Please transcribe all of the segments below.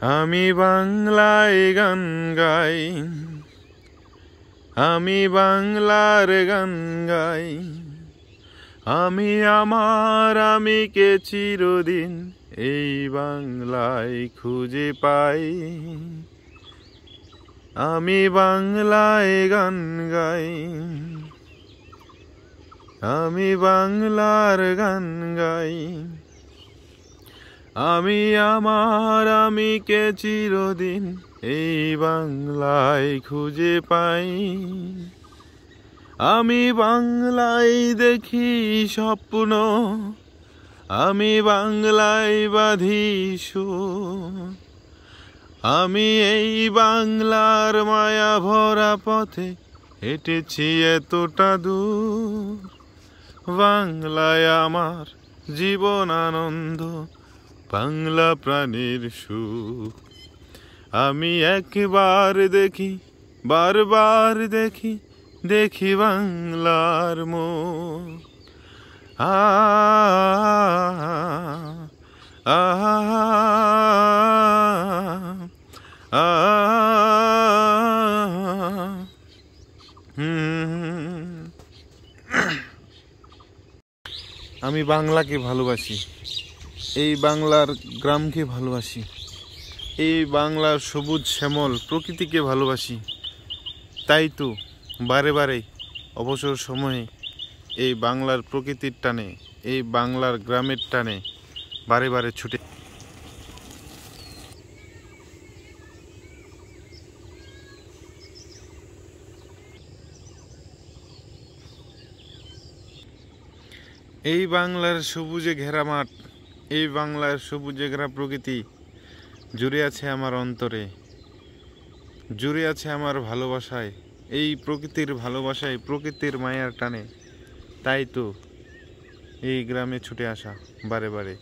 আমি বাংলায় গান গাই, আমি বাংলার গান গাই। আমি আমার আমিকে চিরদিন এই বাংলায় খুঁজে পাই। আমি বাংলায় গান গাই, আমি বাংলার গান গাই। আমি আমার আমিকে চিরদিন এই বাংলায় খুঁজে পাই। আমি বাংলায় দেখি স্বপ্ন, আমি বাংলায় বাঁধি সুর। আমি এই বাংলার মায়া ভরা পথে হেঁটেছি এতটা দূর। বাংলায় আমার জীবন আনন্দ, বাংলা প্রাণের সুখ। আমি একবার দেখি, বারবার দেখি, দেখি বাংলার মুখ। আ আ আ আমি বাংলাকে ভালোবাসি, এই বাংলার গ্রামকে ভালোবাসি, এই বাংলার সবুজ শ্যামল প্রকৃতিকে ভালোবাসি। তাই তো বারে বারে অবসর সময়ে এই বাংলার প্রকৃতির টানে, এই বাংলার গ্রামের টানে বারে বারে ছুটে। এই বাংলার সবুজে ঘেরা মাঠ, এই বাংলার সবুজে ঘেরা প্রকৃতি জুড়ে আছে আমার অন্তরে, জুড়ে আছে আমার ভালোবাসায়, এই প্রকৃতির ভালোবাসায়, প্রকৃতির মায়ার টানে। তাই তো এই গ্রামে ছুটে আসা বারে বারে।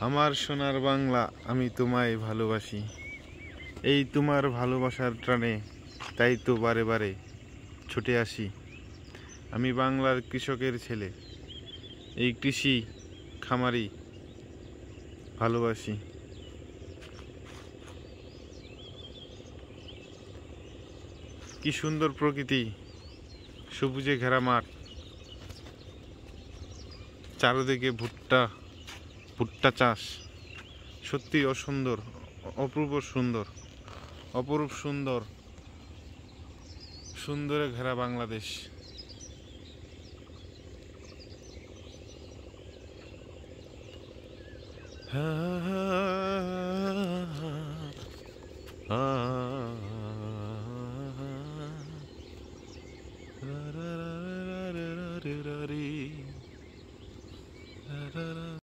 আমার সোনার বাংলা, আমি তোমায় ভালোবাসি, এই তোমার ভালোবাসার টানে। তাই তো বারে বারে ছুটে আসি। আমি বাংলার কৃষকের ছেলে, এই কৃষি খামারি ভালোবাসি। কি সুন্দর প্রকৃতি, সবুজে ঘেরা মাঠ, চারদিকে ভুট্টা, ভুট্টা চাষ। সত্যি অসুন্দর, অপূর্ব সুন্দর, অপরূপ সুন্দর, সুন্দরে ঘেরা বাংলাদেশ।